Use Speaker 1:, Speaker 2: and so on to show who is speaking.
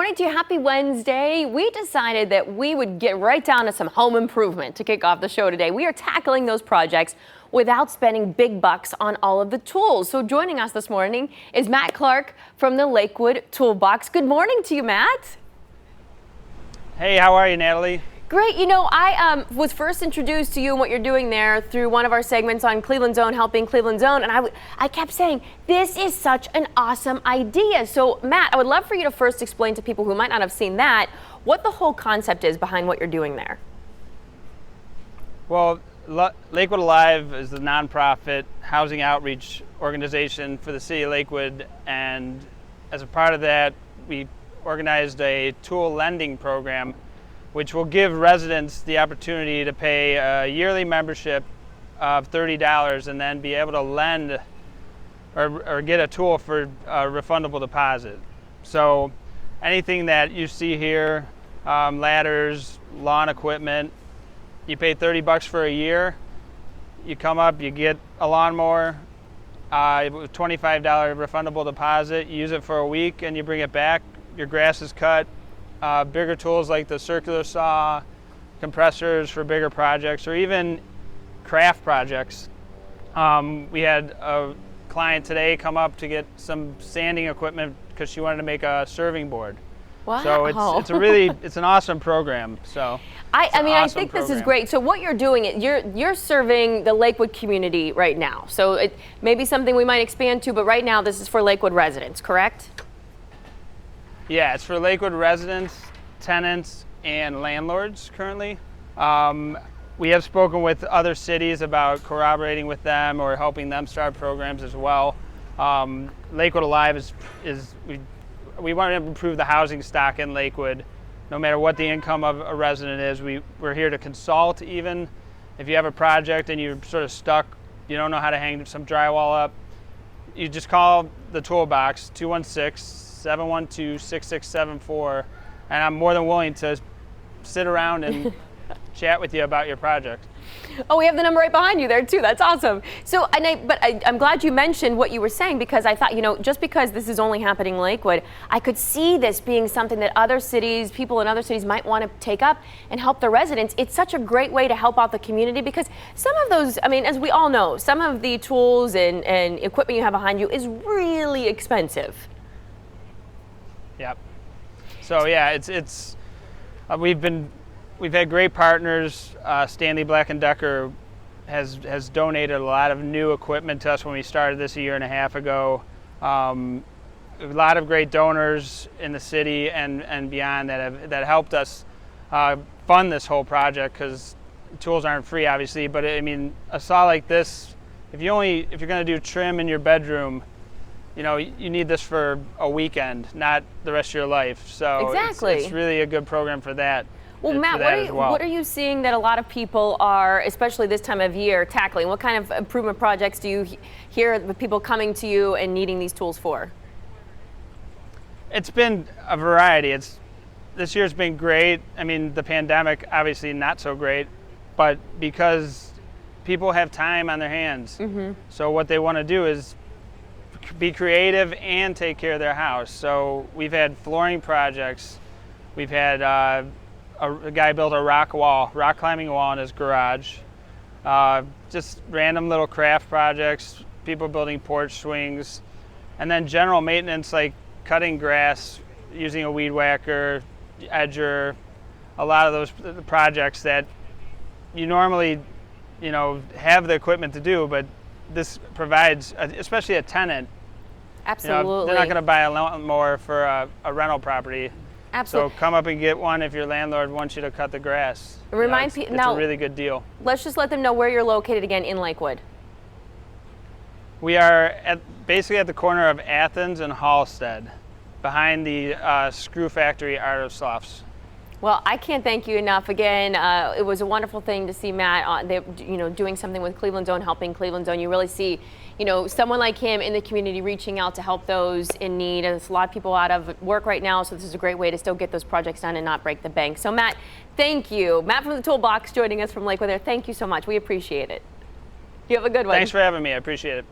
Speaker 1: morning to you. Happy Wednesday. We decided that we would get right down to some home improvement to kick off the show today. We are tackling those projects without spending big bucks on all of the tools. So joining us this morning is Matt Clark from the Lakewood Tool Box. Good morning to you, Matt.
Speaker 2: Hey, how are you, Natalie?
Speaker 1: Great. You know, I was first introduced to you and what you're doing there through one of our segments on Cleveland Zone, helping Cleveland Zone, and I kept saying, this is such an awesome idea. So, Matt, I would love for you to first explain to people who might not have seen that what the whole concept is behind what you're doing there.
Speaker 2: Well, Lakewood Alive is the nonprofit housing outreach organization for the city of Lakewood, and as a part of that, we organized a tool lending program which will give residents the opportunity to pay a yearly membership of $30 and then be able to lend or get a tool for a refundable deposit. So anything that you see here, ladders, lawn equipment, you pay 30 bucks for a year, you come up, you get a lawnmower, $25 refundable deposit, you use it for a week and you bring it back, your grass is cut. Bigger tools like the circular saw, compressors for bigger projects, or even craft projects. We had a client today come up to get some sanding equipment because she wanted to make a serving board.
Speaker 1: Wow.
Speaker 2: So it's an awesome program. So
Speaker 1: I think this is great. So what you're doing, you're serving the Lakewood community right now. So it may be something we might expand to, but right now this is for Lakewood residents, correct?
Speaker 2: Yeah, it's for Lakewood residents, tenants, and landlords currently. We have spoken with other cities about collaborating with them or helping them start programs as well. Lakewood Alive we want to improve the housing stock in Lakewood. No matter what the income of a resident is, we're here to consult. Even if you have a project and you're sort of stuck, you don't know how to hang some drywall up, you just call the toolbox, 216-712-6674, and I'm more than willing to sit around and chat with you about your project.
Speaker 1: Oh, we have the number right behind you there too. That's awesome. So, I'm glad you mentioned what you were saying, because I thought, just because this is only happening in Lakewood, I could see this being something that other cities, people in other cities might want to take up and help the residents. It's such a great way to help out the community, because some of those, as we all know, some of the tools and equipment you have behind you is really expensive.
Speaker 2: Yep. So yeah, we've had great partners. Stanley Black & Decker has donated a lot of new equipment to us when we started this a year and a half ago. A lot of great donors in the city and beyond that helped us fund this whole project, because tools aren't free, obviously. But a saw like this, if you're going to do trim in your bedroom, you need this for a weekend, not the rest of your life. So
Speaker 1: exactly.
Speaker 2: It's really a good program for that.
Speaker 1: Well, Matt, what are you seeing that a lot of people are, especially this time of year, tackling? What kind of improvement projects do you hear the people coming to you and needing these tools for?
Speaker 2: It's been a variety. This year's been great. The pandemic, obviously not so great, but because people have time on their hands. Mm-hmm. So what they want to do is be creative and take care of their house. So we've had flooring projects. We've had a guy built a rock climbing wall in his garage. Just random little craft projects, people building porch swings, and then general maintenance like cutting grass, using a weed whacker, edger, a lot of those projects that you normally, have the equipment to do, but this provides, especially a tenant.
Speaker 1: Absolutely.
Speaker 2: They're not going to buy a lawnmower for a rental property.
Speaker 1: Absolutely.
Speaker 2: So come up and get one if your landlord wants you to cut the grass.
Speaker 1: Remind people
Speaker 2: now. It's a really good deal.
Speaker 1: Let's just let them know where you're located again in Lakewood.
Speaker 2: We are basically at the corner of Athens and Halstead, behind the Screw Factory Art of Sloughs.
Speaker 1: Well, I can't thank you enough. Again, it was a wonderful thing to see Matt, doing something with Cleveland Zone, helping Cleveland Zone. You really see, someone like him in the community reaching out to help those in need. And there's a lot of people out of work right now, so this is a great way to still get those projects done and not break the bank. So, Matt, thank you. Matt from the Tool Box joining us from Lakewood there. Thank you so much. We appreciate it. You have a good one.
Speaker 2: Thanks for having me. I appreciate it.